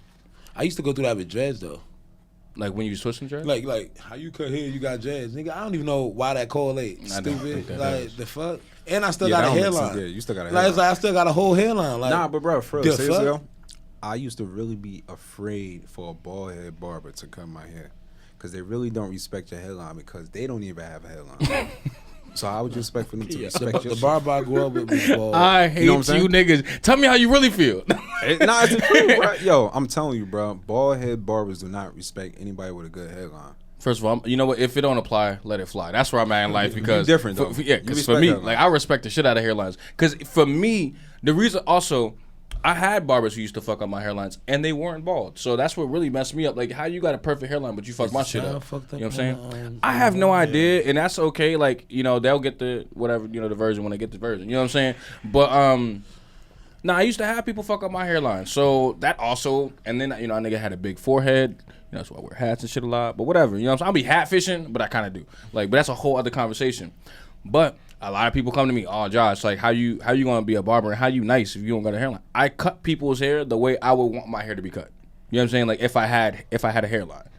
I used to go through that with dreads though. Like when you switching dreads? Like how you cut hair, you got dreads. Nigga, I don't even know why that correlates. Stupid. Like the fuck. And I still got a hairline. Yeah, you still got a hairline. Like I still got a whole hairline. Like, nah, but bro, for real, seriously though, I used to really be afraid for a bald head barber to cut my hair because they really don't respect your hairline because they don't even have a hairline. So how would you expect for them to respect The barber I grew up with was bald. I hate you niggas. Tell me how you really feel. It's the truth, bro. Yo, I'm telling you, bro. Bald head barbers do not respect anybody with a good hairline. First of all, you know what? If it don't apply, let it fly. That's where I'm at in life because different though. Because for me, like I respect the shit out of hairlines. Because for me, the reason also, I had barbers who used to fuck up my hairlines and they weren't bald. So that's what really messed me up. Like how you got a perfect hairline but you fuck my shit up. You know what I'm saying? I have no idea, and that's okay. Like they'll get the whatever the version when they get the version. You know what I'm saying? But I used to have people fuck up my hairline. So that also, and then a nigga had a big forehead. That's why I wear hats and shit a lot. But whatever, you know what I'm saying? I'll be hat fishing, but I kind of do. But that's a whole other conversation. But a lot of people come to me, oh, Josh, like how you gonna be a barber and how you nice if you don't got a hairline? I cut people's hair the way I would want my hair to be cut. You know what I'm saying? Like if I had a hairline.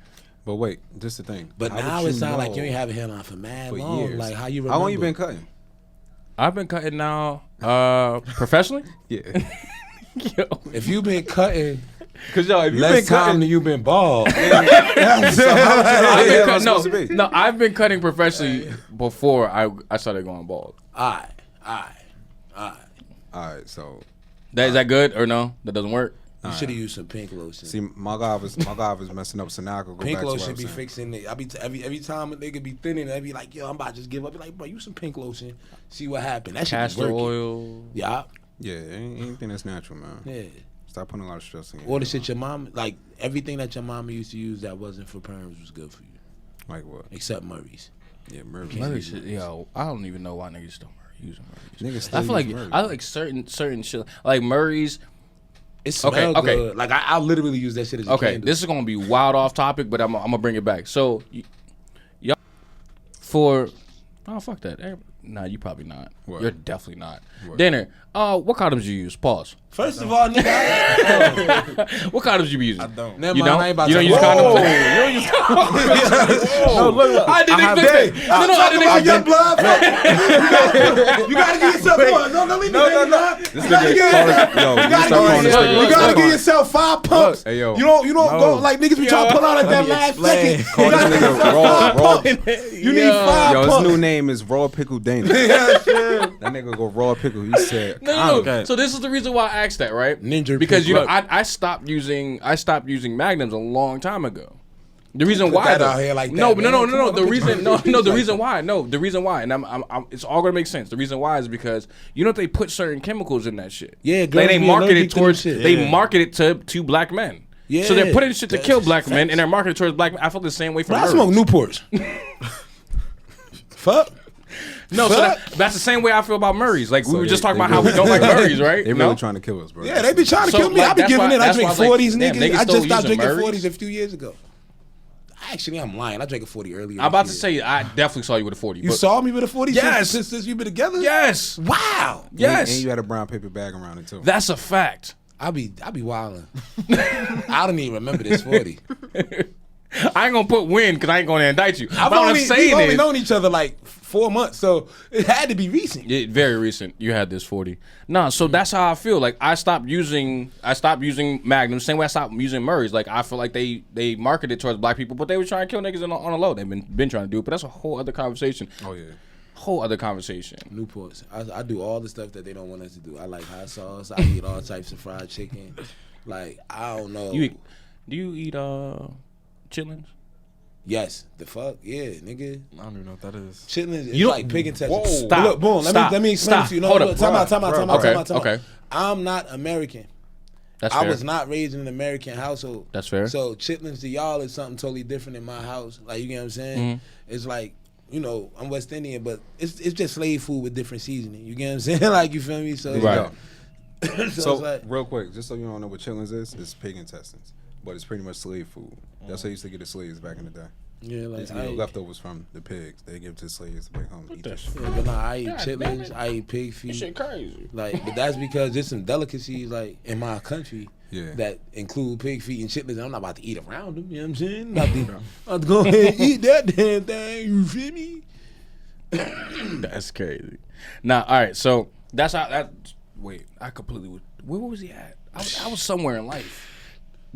But wait, just the thing. But now it sounds like you ain't have a hairline for long. Years. Like how you remember? How long you been cutting? I've been cutting now professionally. Yeah. Yo. If you've been cutting. Cause if you've less been cutting, time than you've been bald. I've been cutting professionally before I started going bald. All right. So is that good or no? That doesn't work. You should have used some pink lotion. See, my guy was messing up, so now I could go pink back to lotion be fixing it. Every time a nigga be thinning, I be like, yo, I'm about to just give up. Be like, bro, use some pink lotion. See what happened. That shit be Castor working. oil. Yeah, anything that's natural, man. Yeah. Stop putting a lot of stress in. Or the shit your mom, like everything that your mama used to use that wasn't for perms was good for you. Like what? Except Murray's. Yeah, Murray's. Murray's, yo, I don't even know why niggas still using Murray's. I feel like Murray's. I like certain shit like Murray's. It smells good. Like I literally use that shit as a candle. This is gonna be wild off topic, but I'm gonna bring it back. So, y'all fuck that. Nah, you probably not. What? You're definitely not. What? Dinner. What condoms you use? Pause. First of all, nigga, what condoms you be using? I don't. Never You mind, don't? I ain't about You to don't use condoms? You don't use condoms? No, look. I didn't expect it. No, I didn't expect Young blood. You gotta give yourself one. No. This nigga, You gotta give yourself 5 pumps. Hey, yo. You don't go like niggas be trying to pull out at that last second. Call this nigga raw. You need 5 Yo, his pumps. new name is Raw Pickle Dana. That nigga go Raw Pickle. He said, No. Okay. So this is the reason why I asked that, right? Ninja because pick. I stopped using Magnums a long time ago. The reason why that though, out here like that, no, man. no. Come on, The don't reason, put no, your the like reason that. why, no, the reason why, and I'm, it's all gonna make sense. The reason why is because they put certain chemicals in that shit. Yeah, like girls they be market allergic it to them towards, shit. they Yeah. market it to black men. Yeah, So they're putting shit to kill black facts. men, and they're marketing towards black men. I feel the same way for Bro, I Murray's. smoke Newports. Fuck. No, so that's the same way I feel about Murray's. Like we were just talking about how we don't like Murray's, right? they really trying to kill us, bro. Yeah, they be trying to So, kill me. like, I be that's giving why- it. I that's drink why I was like, 40s, damn, niggas. niggas I still just stopped using drinking Murray's? 40s a few years ago. Actually, I'm lying. I drank a 40 earlier. I'm about to this year. say I definitely saw you with a 40. You but saw me with a 40 Yes. since you've been together? Yes. Wow. Yes. And you had a brown paper bag around it too. That's a fact. I be wilding. I don't even remember this 40. I ain't gonna put win because I ain't gonna indict you. We've But what I'm saying only is, known each other like 4 months, so it had to be recent. yeah, very recent. You had this 40. Nah, so that's how I feel. Like I stopped using Magnum. Same way I stopped using Murray's. Like I feel like they marketed towards black people, but they were trying to kill niggas on the low. They've been trying to do it, but that's a whole other conversation. Oh yeah. Whole other conversation. Newports. I do all the stuff that they don't want us to do. I like hot sauce. I eat all types of fried chicken. Like I don't know. Do you eat chitlins? Yes. The fuck? Yeah, nigga. I don't even know what that is. Chitlins is You don't- like pig intestines. Whoa. Stop. Look, boom. Stop. Let me explain Stop. to you. No, Hold look, up. time out. Okay. I'm not American. That's fair. I was not raised in an American household. That's fair. So chitlins to y'all is something totally different in my house. Like you get what I'm saying? Mm-hmm. It's like, I'm West Indian, but it's just slave food with different seasoning. You get what I'm saying? Like you feel me? So it's Right. like- So it's like, real quick, just so you don't know what chitlins is, it's pig intestines, but it's pretty much slave food. That's how you used to get the slaves back in the day. yeah, like It's leftovers from the pigs. They give it to the slaves to bring home and eat that shit. yeah, but nah, I eat God damn chitlins. it. I eat pig feet. This shit crazy. Like, but that's because there's some delicacies like in my country Yeah. that include pig feet and chitlins. I'm not about to eat around them. You know what I'm saying? Not to go ahead and eat that damn thing. You feel me? That's crazy. Nah, all right. So that's how that. Wait, I completely was. Where was he at? I was somewhere in life.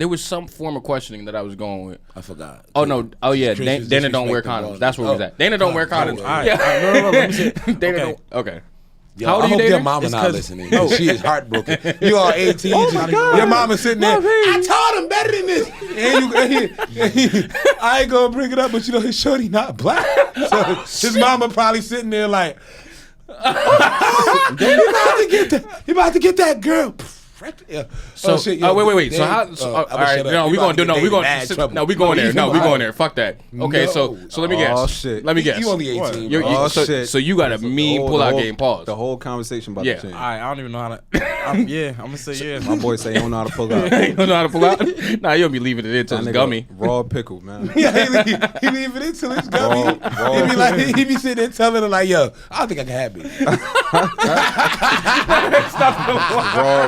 There was some form of questioning that I was going with. I forgot. Oh no! Oh yeah, Dana don't wear condoms. That's what we was at. Dana don't wear condoms. All right. No. Let me see. Dana don't. Okay. Yo, How old I are you, hope Dana? your mama not listening. No, she is heartbroken. You all 18. Oh my God. Your mama sitting there. I told him better than this. And I ain't gonna bring it up, but you know his shorty not black. So his mama probably sitting there like, he about to get that girl. Yeah. So shit, yo, wait. So how? All right, no, we gonna do. No, we gonna. No, we going there. No, we going there. Fuck that. Okay, so let me guess. Oh shit. Let me guess. You only 18. Shit. So you got a mean pull-out game. Pause. The whole conversation about to change. All right, I don't even know how to. I'm gonna say yeah. My boy say he don't know how to pull out. You don't know how to pull out? Nah, you'll be leaving it in till it's gummy. Raw pickle, man. Yeah, he leave it until it's gummy. He be sitting there telling her like, yo, I don't think I can have it.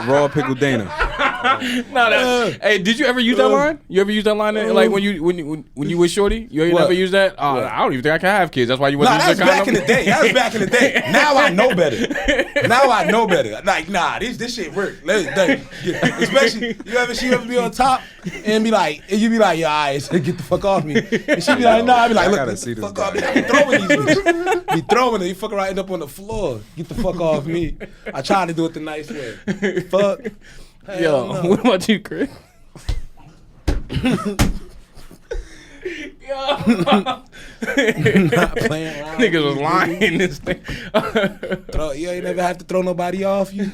Raw pickle Dana. Hey, did you ever use that line? You ever use that line like when you was shorty? You never use that? I don't even think I can have kids. That's why you wasn't using back in the day. That was back in the day. Now I know better. Like, nah, this shit work. Especially you ever be on top and you be like, yo, alright, get the fuck off me. And she be like, nah, I be like, look, get the fuck off me. I be throwing these bitches. Be throwing it. You fuck around, end up on the floor. Get the fuck off me. I try to do it the nice way. Fuck. Yo, what about you, Chris? Yo. Not playing around. Niggas was lying in this thing. You ain't never have to throw nobody off you.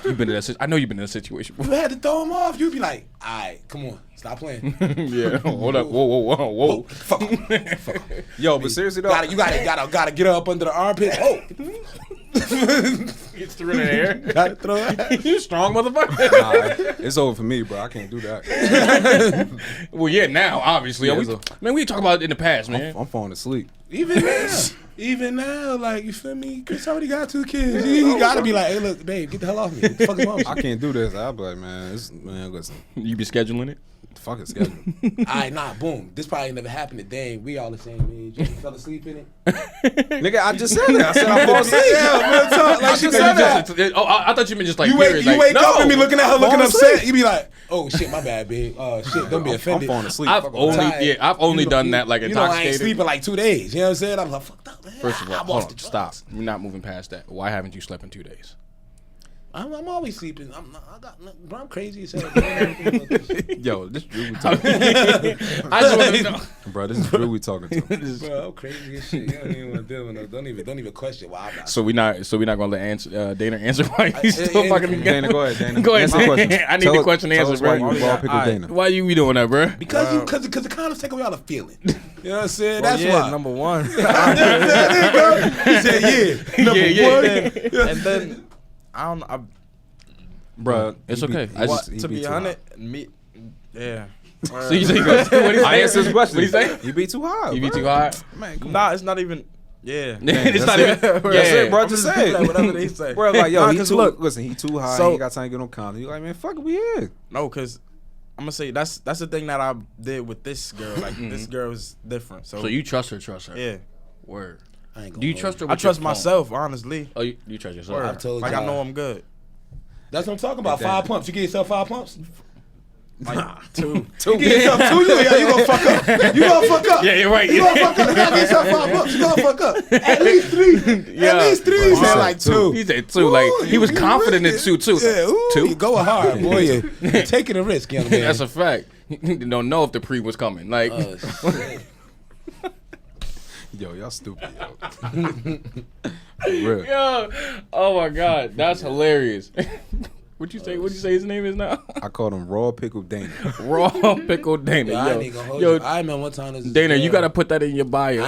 You've been in that. I know you've been in a situation before. You had to throw him off. You'd be like, all right, come on, stop playing. Yeah, hold up, whoa. Fuck off. Yo, but seriously though, you gotta get her up under the armpit. Oh, Gets through in the air. gotta throw her. You strong motherfucker. nah, it's over for me, bro. I can't do that. Well, yeah, now obviously. Yeah, Man, we talk about it in the past, man. I'm falling asleep. Even now, like, you feel me? Chris already got 2 kids. He gotta be like, hey, look, babe, get the hell off me. What the fuck is wrong with you? I can't do this. I'll be like, man, listen. You be scheduling it? Fuck it, schedule. Alright, nah, boom. This probably never happened to Dane. We all the same age. You fell asleep in it? Nigga, I just said that. I said I fall asleep. Yeah, real talk. Like, I she said that. Oh, I thought you meant just like You wake up and be looking at her looking upset. You be like, oh shit, my bad, babe. Oh shit, don't be offended. I'm falling asleep. I've only done that like intoxicated. I ain't sleeping like 2 days. You know what I'm saying? I'm like, fucked up, man. First of all, I'm hold off on, the stop. drugs. We're not moving past that. Why haven't you slept in 2 days? I'm always sleeping. I'm crazy as hell. Yo, this Drew we talking I just want to know. Bro, this is Drew we talking to. Bro, I'm crazy as shit. You don't even want to deal with no. Don't even question why I'm not. So we not gonna let Dana answer why he's still fucking. Dana, go ahead, Dana. Go ahead. Answer questions. I need the question answered, Why bro. you raw pickle Dana? Why you be doing that, bro? Because the condoms take away all the feeling. You know what I'm saying? Well, That's why. number one. He said, yeah. Number one. And then I don't. Bro, it's okay. To be honest, me, yeah. So you say what he I answered his question. What he say? You be too high. You be too hard? Man, come Nah, it's not even. Yeah, It's not even. That's it, bro. Just say like, it. whatever they say. Bro, like, yo, Nah, he 'cause too. look, Listen, he too high. so- he ain't got time to get no condom. You like, man, fuck it, we here. No, because I'm gonna say that's the thing that I did with this girl. Like this girl is different. So You trust her? Yeah, Word. I ain't gonna Do you hold trust her? I with trust your phone? myself, honestly. Oh, you trust yourself? Word. I've told Like you. I know I'm good. That's what I'm talking about. 5 pumps. You get yourself 5 pumps? Like 2. You get yourself 2, you gonna fuck up. You gonna fuck up. Yeah, you're right. You gonna fuck up. You gotta get yourself 5 pumps. You gonna fuck up. At least 3. Yeah. At least 3. He said like 2. He said 2. Like he was confident in 2 too. Yeah, ooh, 2. you going hard, boy. You're taking a risk, young man. That's a fact. You don't know if the pre was coming. Like, Shit. Yo, y'all stupid, yo. For real. yo, oh my god, that's hilarious. What'd you say his name is now? I called him Raw Pickle Dana. Raw Pickle Dana. I ain't gonna hold yo, you. I remember one time. Dana, you gotta put that in your bio.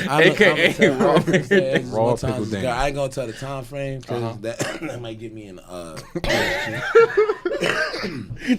AKA Raw Pickle. Raw Pickle Dana. I ain't gonna tell the time frame because that might get me in.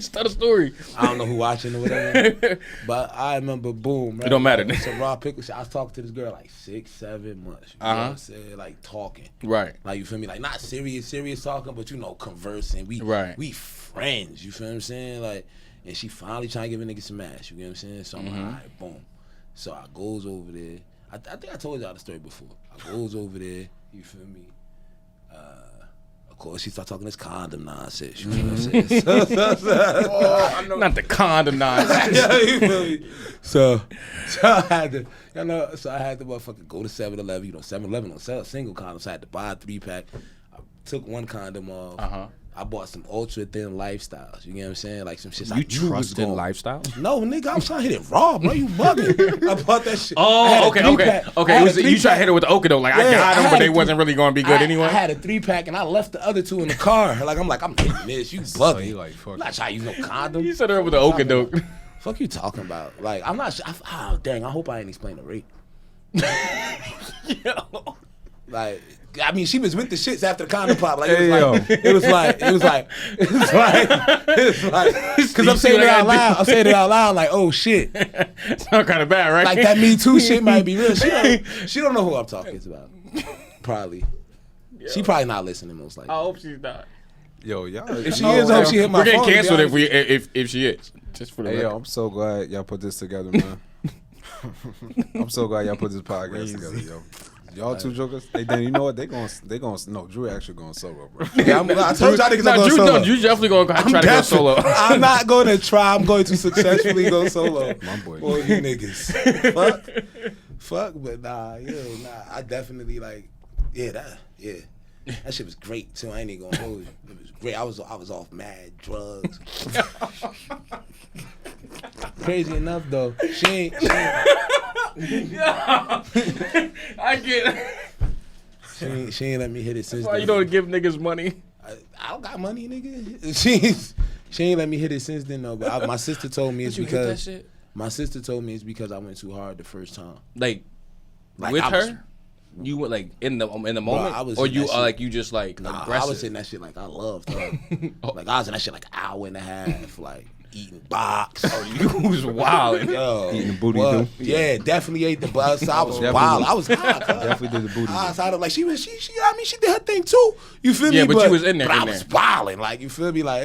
Start a story. I don't know who watching or whatever, but I remember, boom. Right? It don't matter. It's a raw pickle shit. I was talking to this girl like 6-7 months. You know what I'm saying? Like talking. Right. Like, you feel me? Like, not serious talking, but, you know, conversing. We friends. You feel what I'm saying? Like, and she finally trying to give a nigga some ass. You get what I'm saying? So I'm like, all right, boom. So I goes over there. I think I told y'all the story before. I goes over there. You feel me? Of course, she started talking this condom nonsense. You know what I'm saying? Not the condom nonsense. You feel me? So I had to, I had to motherfucking go to 7-Eleven. You know, 7-Eleven don't sell single condoms. So I had to buy a 3-pack. I took one condom off. I bought some ultra thin lifestyles. You get what I'm saying? Like some shit. You trust in lifestyles? No, nigga, I'm trying to hit it raw, bro. You bugging? I bought that shit. Oh, okay. You try to hit it with the Okadoke. Like, I got them, but they wasn't really going to be good anyway. I had a 3-pack and I left the other 2 in the car. I'm hitting this. You bugging? You like, fuck. I'm not trying to use no condom. You said her with the Okadoke. Fuck you talking about? Like, I'm not. Oh dang! I hope I ain't explain the rape. Yo. Like, I mean, she was with the shits after the condom pop. Like, it was like, because I'm saying it out loud. I'm saying it out loud, like, oh shit. Sound kind of bad, right? Like that Me Too shit might be real. She don't know who I'm talking about. Probably. Yo. She probably not listening most likely. I hope she's not. Yo, y'all. If she is, I hope she hit my phone. We're getting canceled if she is. Just for the record. Yo, I'm so glad y'all put this together, man. I'm so glad y'all put this podcast together, yo. Y'all two jokers. Hey, then you know what? They gonna. No, Drew actually going solo, bro. Yeah, I told y'all niggas I'm going solo. No, Drew definitely going to try to go solo. I'm not going to try. I'm going to successfully go solo. My boy. Boy, you niggas. Fuck, but nah. I definitely that shit was great too. I ain't even gonna hold you. It was great. I was off mad drugs. Crazy enough though, she ain't I get it. She ain't let me hit it since. Why you don't give niggas money? I don't got money, nigga. She ain't let me hit it since then though. But my sister told me it's because my sister told me it's because I went too hard the first time. Like with her. You were like in the moment, bro, or you you just like aggressive? I was in that shit like I loved her. Like I was in that shit like an hour and a half, like eating box. You was wild. Eating the booty. Yeah, definitely ate the bus. I was wild. I was high. Definitely did the booty. I was like she did her thing too. You feel me? Yeah, but you was in there. But I was wilding. Like you feel me? Like,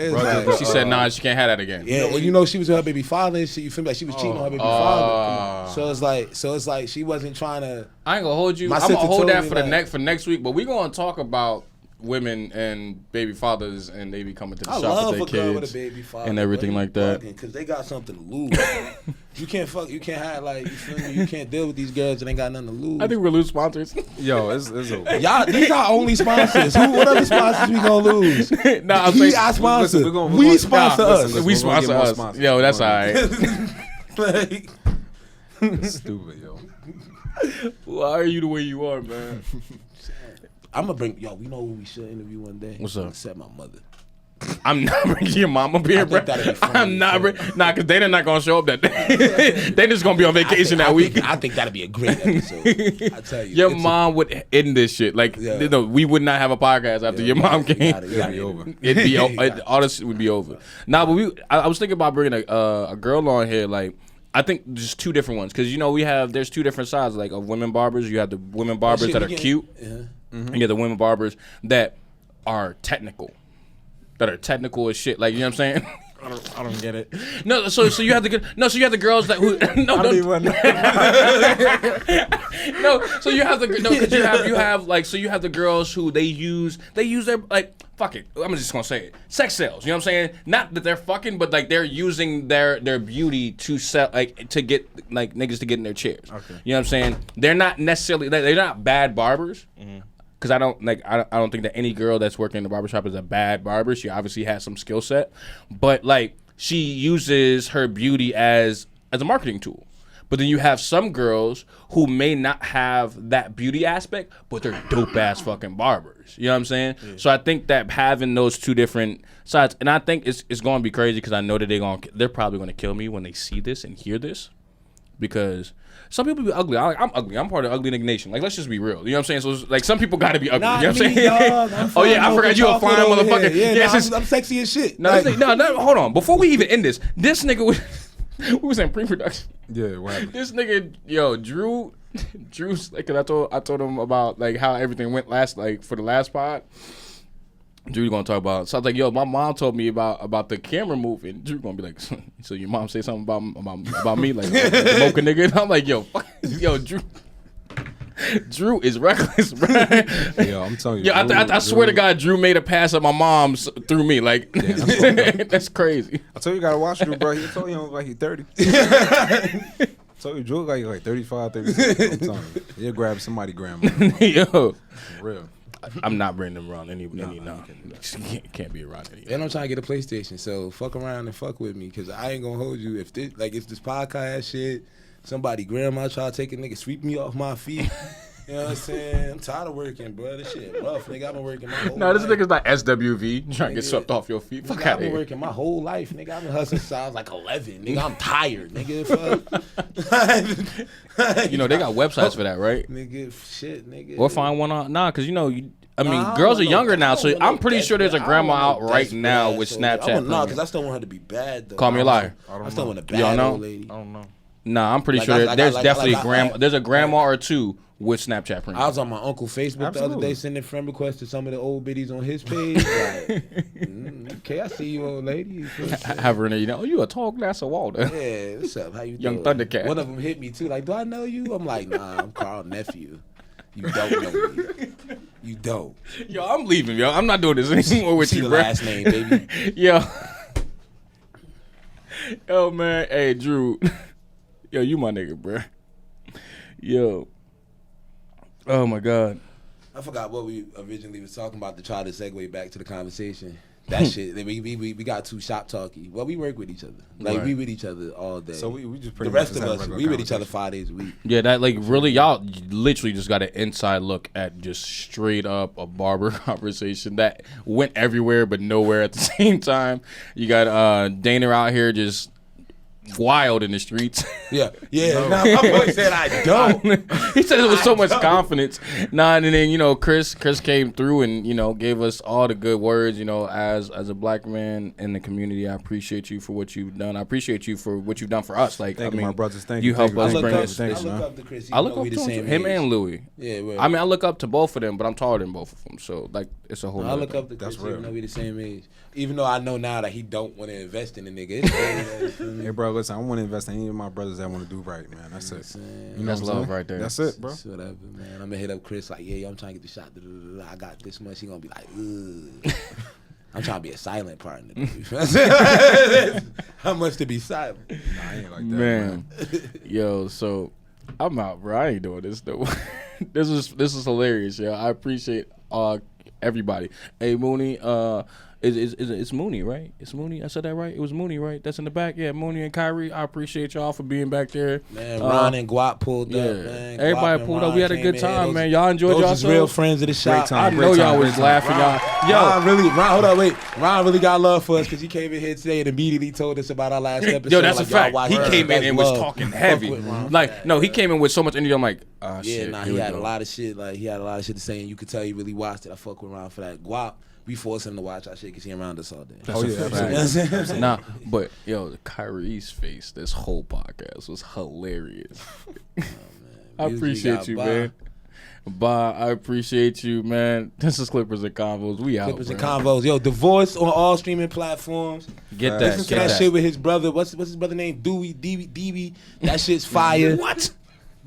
she said nah, she can't have that again. Yeah, well, you know she was with her baby father and shit. You feel me? Like she was cheating on her baby father. So it's like she wasn't trying to. I ain't gonna hold you. I'm gonna hold that for next week. But we gonna talk about women and baby fathers and they be coming to the shop with their kids with a baby father, and everything like that. Because they got something to lose. You can't have like, you feel me? You can't deal with these girls that ain't got nothing to lose. I think we'll lose sponsors. Yo, it's okay. Y'all, these are only sponsors. What other sponsors we gonna lose? Nah, we our sponsor. We sponsor us. We sponsor us. Yo, that's all right. Like, stupid, yo. Why are you the way you are, man? I'm gonna bring we know who we should interview one day. What's up? Except my mother. I'm not bringing your mama up here, bro. I'm not because they're not gonna show up that day. They just gonna be on vacation that week. I think that'd be a great episode. I tell you, your mom would end this shit. Like, we would not have a podcast after your mom came. It'd be over. It'd be all this shit would be over. Nah, but I was thinking about bringing a girl on here. Like, I think just two different ones because there's two different sides like of women barbers. You have the women barbers that are cute. Yeah. Mm-hmm. And you have the women barbers that are technical as shit. Like, you know what I'm saying? I don't get it. No, so you have the girls that who so you have the girls who they use their like fuck it. I'm just gonna say it. Sex sales. You know what I'm saying? Not that they're fucking, but like they're using their beauty to sell to get like niggas to get in their chairs. Okay. You know what I'm saying? They're not necessarily they're not bad barbers. Mm-hmm. Because I don't think that any girl that's working in the barbershop is a bad barber. She obviously has some skill set, but like she uses her beauty as a marketing tool. But then you have some girls who may not have that beauty aspect, but they're dope ass fucking barbers. You know what I'm saying? Yeah. So I think that having those two different sides, and I think it's going to be crazy because I know that they're probably going to kill me when they see this and hear this, because. Some people be ugly. I'm ugly. I'm part of the ugly nigga nation. Like, let's just be real. You know what I'm saying? So, it's like, some people got to be ugly. Not you know what I'm saying? Dog. Oh, yeah, I forgot you a fine motherfucker. Yeah, I'm sexy as shit. No, hold on. Before we even end this nigga was... we was in pre-production. Yeah, what happened? This nigga, Drew's... Like, cause I told him about, like, how everything went for the last pod. Drew gonna talk about. So I was like, yo, my mom told me about the camera moving. Drew gonna be like, so your mom say something about me, like the mocha nigga. And I'm like, yo, Drew. Drew is reckless, bro. Yo, I'm telling you. Yeah, I swear to God, Drew made a pass at my mom's through me. Like, that's crazy. I told you gotta watch Drew, bro. He told you like he's 30. I told you Drew like 35, 36. I'm telling you. He'll grab somebody grandma. Yo. For real. I'm not bringing them around any. Can't be around any. And I'm trying to get a PlayStation, so fuck around and fuck with me, cause I ain't gonna hold you. If this, like, it's this podcast shit, somebody grandma try to take a nigga, sweep me off my feet. You know what I'm saying? I'm tired of working, bro. This shit rough, nigga. I've been working my whole life. No, this nigga's not SWV. Trying to get swept off your feet. Fuck out I've been here. working my whole life, nigga. I've been hustling since I was like 11, nigga. I'm tired, nigga. Fuck. You know, they got websites for that, right? Nigga, shit, nigga. Or find one on. Nah, because, you know, girls are younger now, so I'm pretty sure there's a grandma out right now with Snapchat. No, because I still want her to be bad, though. Call me a liar. I still want a bad old lady. I don't know. Nah, I'm pretty sure there's definitely a grandma. There's a grandma or two with Snapchat premium. I was on my uncle Facebook the other day sending friend requests to some of the old biddies on his page. Like, okay, I see you, old lady. Have her in there, you know, you a tall glass of water. Yeah, what's up? How you Young doing? Thundercat. One of them hit me too. Like, do I know you? I'm like, nah, I'm Carl's nephew. You don't know me. You don't. Yo, I'm leaving, yo. I'm not doing this anymore with See you, the bro. last name, baby. Yo. Yo, man. Hey, Drew. Yo, you my nigga, bro. Yo. Oh, my God. I forgot what we originally was talking about to try to segue back to the conversation. That shit, we got too shop talky. Well, we work with each other. Like, we with each other all day. So we just pretty the rest much of just us, have a we with each other conversation. 5 days a week. Yeah, that, like, really, y'all literally just got an inside look at just straight up a barber conversation that went everywhere but nowhere at the same time. You got Dana out here just wild in the streets. Yeah. Nah, my boy said I don't. He said it with so much confidence. Nah, and then, you know, Chris came through and, you know, gave us all the good words. You know, as a black man in the community, I appreciate you for what you've done. I appreciate you for what you've done for us. Like, Thank I you, mean, my brothers. Thank you you. help Thank us you. bring Thank us. you. I Thanks, look man. up to Chris. I look up we to the same him age. and Louis. Yeah, well, I mean, I look up to both of them, but I'm taller than both of them. So, like, it's a whole I nother look thing. up to Chris. That's real. Even though we the same age. Even though I know now that he don't want to invest in the nigga. It's Hey, bro, listen, I want to invest in any of my brothers that want to do right, man. That's it. You know That's what I'm love saying? right there. That's it, bro. Whatever, man. I'm gonna hit up Chris like, yeah, I'm trying to get the shot. I got this much. He gonna be like, ugh. I'm trying to be a silent partner. How much to be silent? Nah, I ain't like that, Man. Yo, so I'm out, bro. I ain't doing this though. This is hilarious, yo. I appreciate everybody. Hey, Mooney, it's Mooney, right? It's Mooney. I said that right? It was Mooney, right? That's in the back. Yeah, Mooney and Kyrie. I appreciate y'all for being back there. Man, Ron and Guap pulled yeah. up, man. Everybody Guap pulled and up. We had a Ron good came time, in. man. Y'all enjoyed Those yourselves? is real friends of the shop. I Great know time, y'all was great time. laughing, y'all. Ron, hold on, wait. Ron really got love for us because he came in here today and immediately told us about our last episode. Yo, that's like, a fact. y'all He watch came in That's and was love. talking Fuck heavy. with Ron. Like, no, he came in with so much energy. I'm like, Yeah, shit. nah, here he we had go. a lot of shit. Like, he had a lot of shit to say, and you could tell he really watched it. I fuck with Ron for that. Guap, we force him to watch our shit because he around us all day. That's Oh, a yeah, fact. absolutely. Nah, but yo, Kyrie's face this whole podcast was hilarious. I appreciate you, man. Bye. I appreciate you, man. This is Clippers and Convos. We out. Clippers and bro. Convos. Yo, Divorce on all streaming platforms. Get Listen that. to that shit with his brother. What's his brother name? Dewey, DB. That shit's fire. What?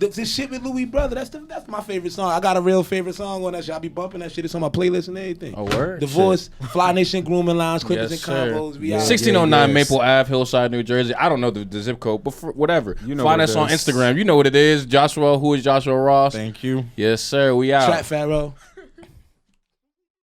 The shit with Louis brother. That's my favorite song. I got a real favorite song on that shit. I be bumping that shit. It's on my playlist and everything. Oh, word? Divorce, Fly Nation Grooming Lounge, Clippers Yes, and Convos. sir. We out. 1609 yes. Maple Ave, Hillside, New Jersey. I don't know the zip code, but whatever. You know Find what us it on is. Instagram. You know what it is. Joshua, who is Joshua Ross? Thank you. Yes, sir. We out. Trap Pharaoh.